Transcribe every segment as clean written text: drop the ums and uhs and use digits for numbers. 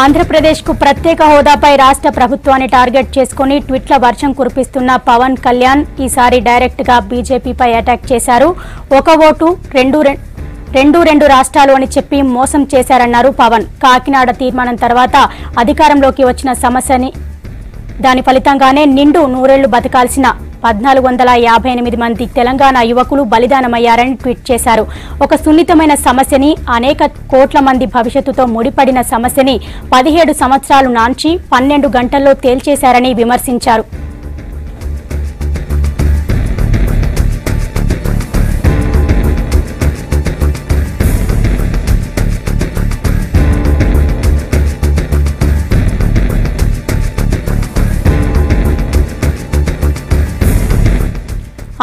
ఆంధ్రప్రదేశ్కు ప్రత్యేక హోదాపై రాష్ట్ర ప్రభుత్వాన్ని టార్గెట్ చేసుకుని ట్వీట్ల వర్షం కురిపిస్తున్న పవన్ కళ్యాణ్ ఈసారి డైరెక్ట్ గా బీజేపీపై అటాక్ చేశారు. ఒక ఓటు రెండు రాష్ట్రాలు అని చెప్పి మోసం చేశారన్నారు పవన్. కాకినాడ తీర్మానం తర్వాత అధికారంలోకి వచ్చిన సమస్యని దాని ఫలితంగానే నిండు నూరేళ్లు బతకాల్సిన 1458 మంది తెలంగాణ యువకులు బలిదానమయ్యారని ట్వీట్ చేశారు. ఒక సున్నితమైన సమస్యని, అనేక కోట్ల మంది భవిష్యత్తుతో ముడిపడిన సమస్యని 17 సంవత్సరాలు నాంచి 12 గంటల్లో తేల్చేశారని విమర్శించారు.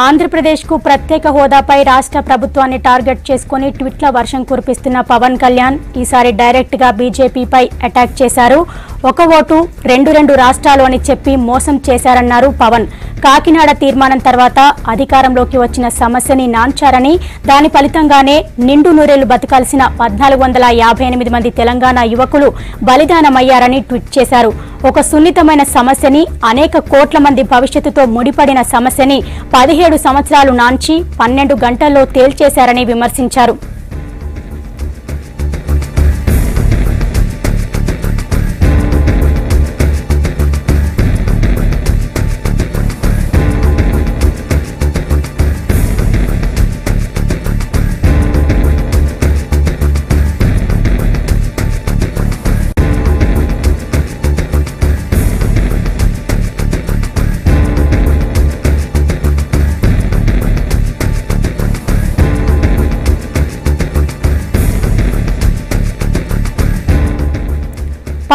ఆంధ్రప్రదేశ్కు ప్రత్యేక హోదాపై రాష్ట్ర ప్రభుత్వాన్ని టార్గెట్ చేసుకుని ట్వీట్ల వర్షం కురిపిస్తున్న పవన్ కళ్యాణ్ ఈసారి డైరెక్ట్ గా బీజేపీపై అటాక్ చేశారు. ఒక ఓటు రెండు రాష్ట్రాలు అని చెప్పి మోసం చేశారన్నారు పవన్. కాకినాడ తీర్మానం తర్వాత అధికారంలోకి వచ్చిన సమస్యని నాంచారని, దాని ఫలితంగానే నిండు నూరేళ్లు బతకాల్సిన 1458 మంది తెలంగాణ యువకులు బలిదానమయ్యారని ట్వీట్ చేశారు. ఒక సున్నితమైన సమస్యని, అనేక కోట్ల మంది భవిష్యత్తుతో ముడిపడిన సమస్యని 17 సంవత్సరాలు నాంచి 12 గంటల్లో తేల్చేశారని విమర్శించారు.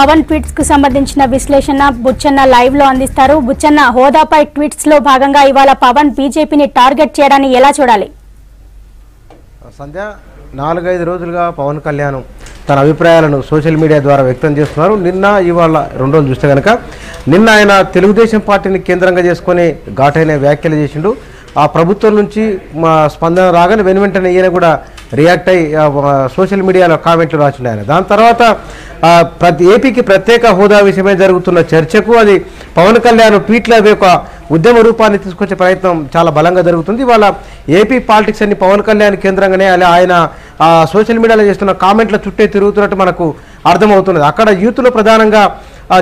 పవన్ ట్వీట్స్ కు సంబంధించిన విశ్లేషణ బుచ్చన్న లైవ్ లో అందిస్తారు. బుచ్చన్న, హోదాపై ట్వీట్స్ లో భాగంగా ఇవాళ పవన్ బీజేపీని టార్గెట్ చేయడాన్ని ఎలా చూడాలి? సంధ్య, 4-5 రోజులుగా పవన్ కళ్యాణ్ తన అభిప్రాయాలను సోషల్ మీడియా ద్వారా వ్యక్తం చేస్తున్నారు. నిన్న ఇవాళ 2 రోజులు చూస్తే కనుక నిన్న ఆయన తెలుగుదేశం పార్టీని కేంద్రంగా చేసుకుని ఘాటైన వ్యాఖ్యలు చేసిండు. ఆ ప్రభుత్వం నుంచి స్పందన రాగానే వెనువెంటనే ఈయన కూడా రియాక్ట్ అయ్యి సోషల్ మీడియాలో కామెంట్లు రాసిండు ఆయన. దాని తర్వాత ఏపీకి ప్రత్యేక హోదా విషయమై జరుగుతున్న చర్చకు అది పవన్ కళ్యాణ్ ట్వీట్ల ఒక ఉద్యమ రూపాన్ని తీసుకొచ్చే ప్రయత్నం చాలా బలంగా జరుగుతుంది. ఇవాళ ఏపీ పాలిటిక్స్ అన్ని పవన్ కళ్యాణ్ కేంద్రంగానే ఆయన సోషల్ మీడియాలో చేస్తున్న కామెంట్ల చుట్టే తిరుగుతున్నట్టు మనకు అర్థమవుతున్నది. అక్కడ యూత్లో ప్రధానంగా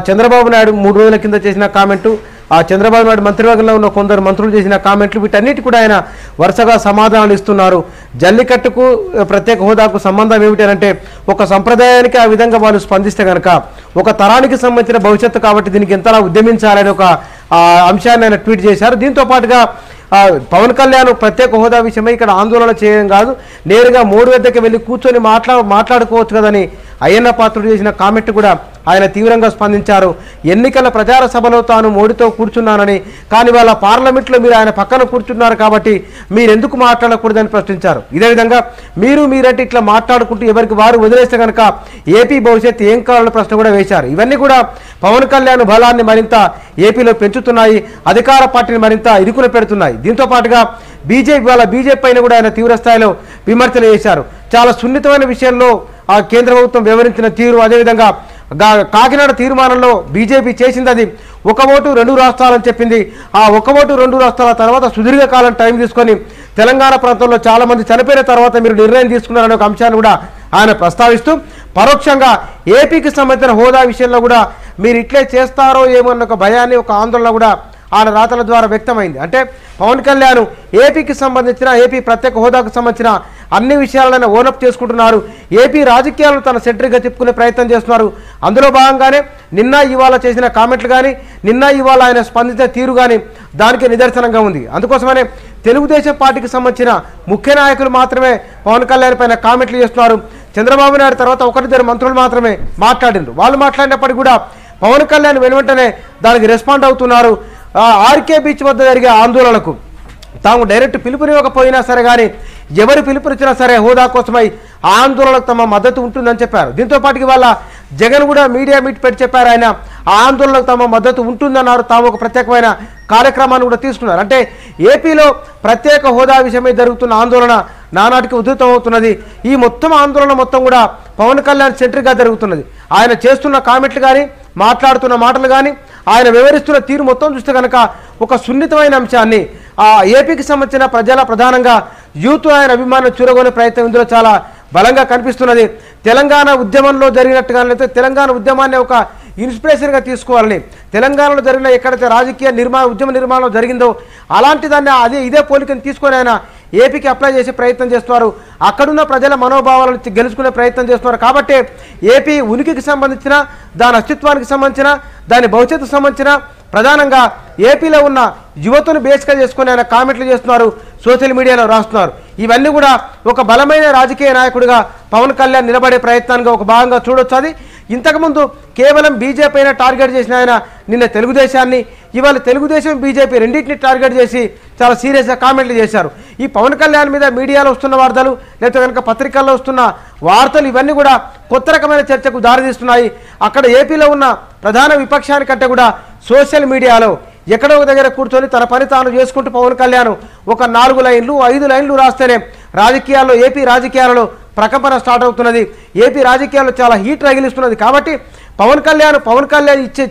చంద్రబాబు నాయుడు 3 రోజుల కింద చేసిన కామెంటు, చంద్రబాబు నాయుడు మంత్రివర్గంలో ఉన్న కొందరు మంత్రులు చేసిన కామెంట్లు, వీటన్నిటి కూడా ఆయన వరుసగా సమాధానాలు ఇస్తున్నారు. జల్లికట్టుకు ప్రత్యేక హోదాకు సంబంధం ఏమిటి అంటే, ఒక సంప్రదాయానికి ఆ విధంగా వాళ్ళు స్పందిస్తే కనుక ఒక తరానికి సంబంధించిన భవిష్యత్తు కాబట్టి దీనికి ఎంతలా ఉద్యమించాలని ఒక అంశాన్ని ఆయన ట్వీట్ చేశారు. దీంతో పాటుగా పవన్ కళ్యాణ్ ప్రత్యేక హోదా విషయమై ఇక్కడ ఆందోళన చేయడం కాదు, నేరుగా మోడీ వద్దకు వెళ్ళి కూర్చొని మాట్లాడుకోవచ్చు కదని అయ్యన్న పాత్రుడు చేసిన కామెంట్ కూడా ఆయన తీవ్రంగా స్పందించారు. ఎన్నికల ప్రచార సభలో తాను మోడీతో కూర్చున్నానని, కానీ వాళ్ళ పార్లమెంట్లో మీరు ఆయన పక్కన కూర్చున్నారు కాబట్టి మీరెందుకు మాట్లాడకూడదని ప్రశ్నించారు. ఇదే విధంగా మీరంటే ఇట్లా మాట్లాడుకుంటూ ఎవరికి వారు వదిలేస్తే కనుక ఏపీ భవిష్యత్తు ఏం కావాలన్న ప్రశ్న కూడా వేశారు. ఇవన్నీ కూడా పవన్ కళ్యాణ్ బలాన్ని మరింత ఏపీలో పెంచుతున్నాయి, అధికార పార్టీని మరింత ఇరుకున పెడుతున్నాయి. దీంతో పాటుగా బీజేపీ పైన కూడా ఆయన తీవ్ర స్థాయిలో విమర్శలు చేశారు. చాలా సున్నితమైన విషయంలో కేంద్ర ప్రభుత్వం వ్యవహరించిన తీరు, అదేవిధంగా కాకినాడ తీర్మానంలో బీజేపీ చేసింది అది ఒక ఓటు 2 రాష్ట్రాలని చెప్పింది. ఆ ఒక ఓటు 2 రాష్ట్రాల తర్వాత సుదీర్ఘకాలం టైం తీసుకొని తెలంగాణ ప్రాంతంలో చాలా మంది చనిపోయిన తర్వాత మీరు నిర్ణయం తీసుకున్నారనే ఒక అంశాన్ని కూడా ఆయన ప్రస్తావిస్తూ పరోక్షంగా ఏపీకి సంబంధించిన హోదా విషయంలో కూడా మీరు ఇట్లే చేస్తారో ఏమో అన్న ఒక భయాన్ని, ఒక ఆందోళన కూడా ఆయన రాతల ద్వారా వ్యక్తమైంది. అంటే పవన్ కళ్యాణ్ ఏపీకి సంబంధించిన, ఏపీ ప్రత్యేక హోదాకు సంబంధించిన అన్ని విషయాలను ఓనప్ చేసుకుంటున్నారు. ఏపీ రాజకీయాలను తన సెంటర్గా చెప్పుకునే ప్రయత్నం చేస్తున్నారు. అందులో భాగంగానే నిన్న ఇవాళ చేసిన కామెంట్లు కానీ, నిన్న ఇవాళ ఆయన స్పందించిన తీరు కానీ దానికి నిదర్శనంగా ఉంది. అందుకోసమనే తెలుగుదేశం పార్టీకి సంబంధించిన ముఖ్య నాయకులు మాత్రమే పవన్ కళ్యాణ్ పైన కామెంట్లు చేస్తున్నారు. చంద్రబాబు నాయుడు తర్వాత 1-2 మంత్రులు మాత్రమే మాట్లాడిండ్రు. వాళ్ళు మాట్లాడినప్పటికీ కూడా పవన్ కళ్యాణ్ వెనువెంటనే దానికి రెస్పాండ్ అవుతున్నారు. ఆర్కే బీచ్ వద్ద జరిగే ఆందోళనకు తాము డైరెక్ట్ పిలుపునివ్వకపోయినా సరే కానీ ఎవరు పిలుపునిచ్చినా సరే హోదా కోసమై ఆందోళనకు తమ మద్దతు ఉంటుందని చెప్పారు. దీంతో పాటుకి వాళ్ళ జగన్ కూడా మీడియా మీట్ పెట్టి చెప్పారు. ఆయన ఆందోళనకు తమ మద్దతు ఉంటుందన్నారు. తాము ఒక ప్రత్యేకమైన కార్యక్రమాన్ని కూడా తీసుకున్నారు. అంటే ఏపీలో ప్రత్యేక హోదా విషయమై జరుగుతున్న ఆందోళన నానాటికి ఉధృతమవుతున్నది. ఈ మొత్తం ఆందోళన మొత్తం కూడా పవన్ కళ్యాణ్ సెంట్రిక్గా జరుగుతున్నది. ఆయన చేస్తున్న కామెంట్లు కానీ మాట్లాడుతున్న మాటలు కానీ ఆయన వివరిస్తున్న తీరు మొత్తం చూస్తే కనుక ఒక సున్నితమైన అంశాన్ని ఏపీకి సంబంధించిన ప్రధానంగా యూత్ ఆయన అభిమానం చూరగొనే ప్రయత్నం ఇందులో చాలా బలంగా కనిపిస్తున్నది. తెలంగాణ ఉద్యమంలో జరిగినట్టుగానైతే తెలంగాణ ఉద్యమాన్ని ఒక ఇన్స్పిరేషన్గా తీసుకోవాలని, తెలంగాణలో జరిగిన ఎక్కడైతే రాజకీయ ఉద్యమ నిర్మాణం జరిగిందో అలాంటి దాన్ని ఇదే పోలికను తీసుకొని ఆయన ఏపీకి అప్లై చేసే ప్రయత్నం చేస్తున్నారు. అక్కడున్న ప్రజల మనోభావాలను గెలుచుకునే ప్రయత్నం చేస్తున్నారు. కాబట్టి ఏపీ ఉనికికి సంబంధించిన, దాని అస్తిత్వానికి సంబంధించిన, దాని భవిష్యత్తుకు సంబంధించిన ప్రధానంగా ఏపీలో ఉన్న యువతను బేస్గా చేసుకుని ఆయన కామెంట్లు చేస్తున్నారు, సోషల్ మీడియాలో రాస్తున్నారు. ఇవన్నీ కూడా ఒక బలమైన రాజకీయ నాయకుడిగా పవన్ కళ్యాణ్ నిలబడే ప్రయత్నానికి ఒక భాగంగా చూడొచ్చు. అది ఇంతకుముందు కేవలం బీజేపీ అయినా టార్గెట్ చేసిన ఆయన నిన్న తెలుగుదేశాన్ని, ఇవాళ తెలుగుదేశం బీజేపీ రెండింటిని టార్గెట్ చేసి చాలా సీరియస్గా కామెంట్లు చేశారు. ఈ పవన్ కళ్యాణ్ మీద మీడియాలో వస్తున్న వార్తలు, లేకపోతే కనుక పత్రికల్లో వస్తున్న వార్తలు ఇవన్నీ కూడా కొత్త రకమైన చర్చకు దారితీస్తున్నాయి. అక్కడ ఏపీలో ఉన్న ప్రధాన విపక్షానికంటే కూడా సోషల్ మీడియాలో ఎక్కడో ఒక దగ్గర కూర్చొని తన పని తాను చేసుకుంటూ పవన్ కళ్యాణ్ ఒక 4 లైన్లు 5 లైన్లు రాస్తేనే రాజకీయాల్లో, ఏపీ రాజకీయాలలో ప్రకంపన స్టార్ట్ అవుతున్నది. ఏపీ రాజకీయాల్లో చాలా హీట్ రగిలిస్తున్నది. కాబట్టి పవన్ కళ్యాణ్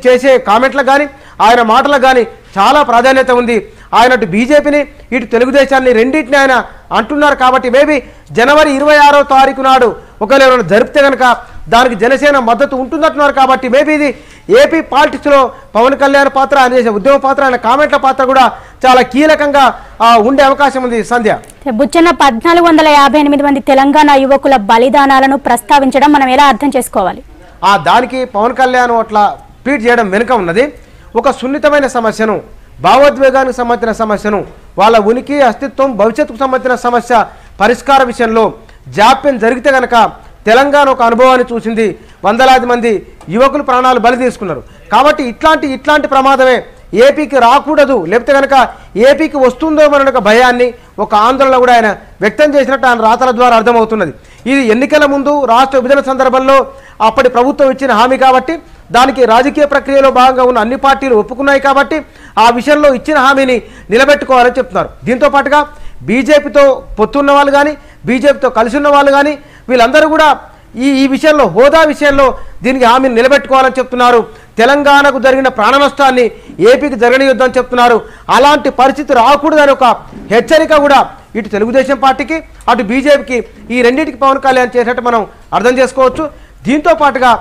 చేసే కామెంట్లకు కానీ ఆయన మాటలకు కానీ చాలా ప్రాధాన్యత ఉంది. ఆయన అటు బీజేపీని ఇటు తెలుగుదేశాన్ని రెండింటిని ఆయన అంటున్నారు. కాబట్టి మేబీ జనవరి 26వ తారీఖు నాడు ఒకవేళ ఎవరైనా జరిపితే కనుక దానికి జనసేన మద్దతు ఉంటుందంటున్నారు. కాబట్టి మేబీ ఇది ఏపీ పాలిటిక్స్లో పవన్ కళ్యాణ్ పాత్ర, ఆయన చేసే ఉద్యమ పాత్ర, ఆయన కామెంట్ల పాత్ర కూడా చాలా కీలకంగా ఉండే అవకాశం ఉంది. సంధ్య, బుచ్చన్న 1458 మంది తెలంగాణ యువకుల బలిదానాలను ప్రస్తావించడం మనం ఎలా అర్థం చేసుకోవాలి? దానికి పవన్ కళ్యాణ్ అట్లా ట్వీట్ చేయడం వెనుక ఉన్నది ఒక సున్నితమైన సమస్యను, భావోద్వేగానికి సంబంధించిన సమస్యను, వాళ్ళ ఉనికి, అస్తిత్వం, భవిష్యత్తుకు సంబంధించిన సమస్య పరిష్కార విషయంలో జాప్యం జరిగితే కనుక తెలంగాణ ఒక అనుభవాన్ని చూసింది. వందలాది మంది యువకులు ప్రాణాలు బలి తీసుకున్నారు. కాబట్టి ఇట్లాంటి ప్రమాదమే ఏపీకి రాకూడదు, లేకపోతే కనుక ఏపీకి వస్తుందో అనే ఒక భయాన్ని, ఒక ఆందోళన కూడా ఆయన వ్యక్తం చేసినట్టు ఆయన రాతల ద్వారా అర్థమవుతున్నది. ఇది ఎన్నికల ముందు రాష్ట్ర విభజన సందర్భంలో అప్పటి ప్రభుత్వం ఇచ్చిన హామీ కాబట్టి, దానికి రాజకీయ ప్రక్రియలో భాగంగా ఉన్న అన్ని పార్టీలు ఒప్పుకున్నాయి కాబట్టి ఆ విషయంలో ఇచ్చిన హామీని నిలబెట్టుకోవాలని చెప్తున్నారు. దీంతో పాటుగా బీజేపీతో పొత్తున్న వాళ్ళు కానీ, బీజేపీతో కలిసి ఉన్న వాళ్ళు కానీ వీళ్ళందరూ కూడా ఈ విషయంలో, హోదా విషయంలో దీనికి హామీని నిలబెట్టుకోవాలని చెప్తున్నారు. తెలంగాణకు జరిగిన ప్రాణ నష్టాన్ని ఏపీకి జరగనియొద్దని చెప్తున్నారు. అలాంటి పరిస్థితి రాకూడదని ఒక హెచ్చరిక కూడా ఇటు తెలుగుదేశం పార్టీకి, అటు బీజేపీకి, ఈ రెండింటికి పవన్ కళ్యాణ్ చేసినట్టు మనం అర్థం చేసుకోవచ్చు. దీంతో పాటుగా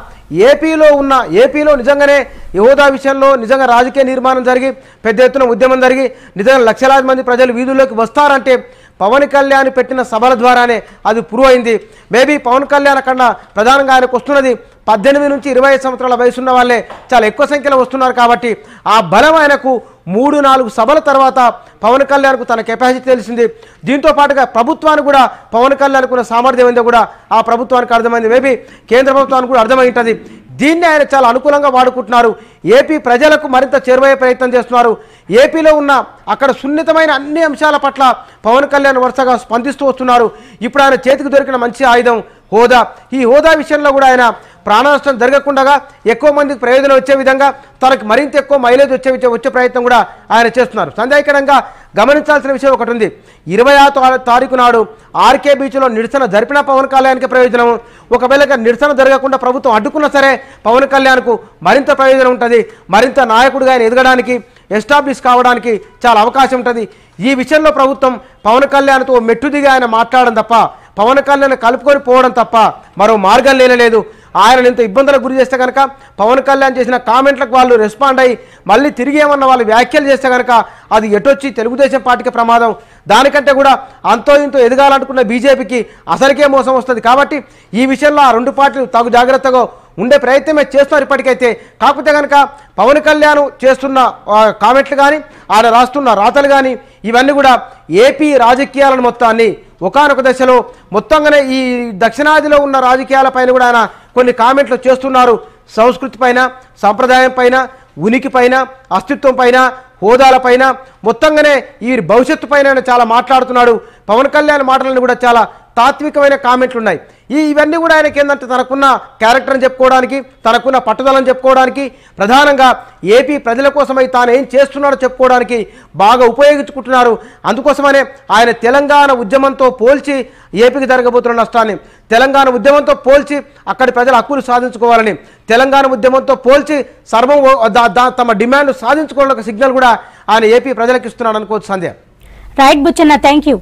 ఏపీలో నిజంగానే హోదా విషయంలో నిజంగా రాజకీయ నిర్మాణం జరిగి పెద్ద ఎత్తున ఉద్యమం జరిగి నిజంగా లక్షలాది మంది ప్రజలు వీధుల్లోకి వస్తారంటే పవన్ కళ్యాణ్ పెట్టిన సభల ద్వారానే అది ప్రూవ్ అయింది. మేబీ పవన్ కళ్యాణ్ కన్నా ప్రధానంగా ఆయనకు వస్తున్నది 18 నుంచి 25 సంవత్సరాల వయసున్న వాళ్ళే చాలా ఎక్కువ సంఖ్యలో వస్తున్నారు. కాబట్టి ఆ బలం ఆయనకు 3-4 సభల తర్వాత పవన్ కళ్యాణ్కు తన కెపాసిటీ తెలిసింది. దీంతో పాటుగా ప్రభుత్వానికి కూడా పవన్ కళ్యాణ్కు ఉన్న సామర్థ్యం ఏందో కూడా ఆ ప్రభుత్వానికి అర్థమైంది. మేబీ కేంద్ర ప్రభుత్వానికి కూడా అర్థమై ఉంటుంది. దీన్ని ఆయన చాలా అనుకూలంగా వాడుకుంటున్నారు. ఏపీ ప్రజలకు మరింత చేరువయ్యే ప్రయత్నం చేస్తున్నారు. ఏపీలో ఉన్న అక్కడ సున్నితమైన అన్ని అంశాల పట్ల పవన్ కళ్యాణ్ వరుసగా స్పందిస్తూ వస్తున్నారు. ఇప్పుడు ఆయన చేతికి దొరికిన మంచి ఆయుధం హోదా. ఈ హోదా విషయంలో కూడా ఆయన ప్రాణ నష్టం జరగకుండా ఎక్కువ మందికి ప్రయోజనం వచ్చే విధంగా తనకు మరింత ఎక్కువ మైలేజ్ వచ్చే ప్రయత్నం కూడా ఆయన చేస్తున్నారు. సందేహకరంగా గమనించాల్సిన విషయం ఒకటి ఉంది. 26వ తారీఖు నాడు ఆర్కే బీచ్లో నిరసన జరిపిన పవన్ కళ్యాణ్కి ప్రయోజనం. ఒకవేళ నిరసన జరగకుండా ప్రభుత్వం అడ్డుకున్నా సరే పవన్ కళ్యాణ్కు మరింత ప్రయోజనం ఉంటుంది. మరింత నాయకుడిగా ఆయన ఎదగడానికి, ఎస్టాబ్లిష్ కావడానికి చాలా అవకాశం ఉంటుంది. ఈ విషయంలో ప్రభుత్వం పవన్ కళ్యాణ్తో మెట్టుదిగా ఆయన మాట్లాడడం తప్ప, పవన్ కళ్యాణ్ కలుపుకొని పోవడం తప్ప మరో మార్గం లేనలేదు. ఆయన ఇంత ఇబ్బందులకు గురి చేస్తే కనుక పవన్ కళ్యాణ్ చేసిన కామెంట్లకు వాళ్ళు రెస్పాండ్ అయ్యి మళ్ళీ తిరిగి ఏమన్నా వాళ్ళు వ్యాఖ్యలు చేస్తే కనుక అది ఎటొచ్చి తెలుగుదేశం పార్టీకి ప్రమాదం. దానికంటే కూడా అంతో ఇంతో ఎదగాలనుకున్న బీజేపీకి అసలుకే మోసం వస్తుంది. కాబట్టి ఈ విషయంలో ఆ రెండు పార్టీలు తగు జాగ్రత్తగా ఉండే ప్రయత్నమే చేస్తున్నారు ఇప్పటికైతే. కాకపోతే కనుక పవన్ కళ్యాణ్ చేస్తున్న కామెంట్లు కానీ, ఆయన రాస్తున్న రాతలు కానీ ఇవన్నీ కూడా ఏపీ రాజకీయాలను మొత్తాన్ని ఒకానొక దశలో మొత్తంగానే ఈ దక్షిణాదిలో ఉన్న రాజకీయాలపైన కూడా ఆయన కొన్ని కామెంట్లు చేస్తున్నారు. సంస్కృతి పైన, సంప్రదాయం పైన, ఉనికి పైన, అస్తిత్వం పైన, హోదాలపైన, మొత్తంగానే ఈ భవిష్యత్తు పైన చాలా మాట్లాడుతున్నాడు. పవన్ కళ్యాణ్ మాటలను కూడా చాలా తాత్వికమైన కామెంట్లు ఉన్నాయి. ఇవన్నీ కూడా ఆయనకి ఏంటంటే తనకున్న క్యారెక్టర్ని చెప్పుకోవడానికి, తనకున్న పట్టుదలను చెప్పుకోవడానికి, ప్రధానంగా ఏపీ ప్రజల కోసమై తాను ఏం చేస్తున్నాడో చెప్పుకోవడానికి బాగా ఉపయోగించుకుంటున్నారు. అందుకోసమనే ఆయన తెలంగాణ ఉద్యమంతో పోల్చి ఏపీకి జరగబోతున్న నష్టాన్ని, తెలంగాణ ఉద్యమంతో పోల్చి అక్కడి ప్రజల హక్కులు సాధించుకోవాలని, తెలంగాణ ఉద్యమంతో పోల్చి సర్వం తమ డిమాండ్ సాధించుకోవాలని ఒక సిగ్నల్ కూడా ఆయన ఏపీ ప్రజలకు ఇస్తున్నాడు అనుకోవచ్చు Sandhya. Right Buchanna, thank you.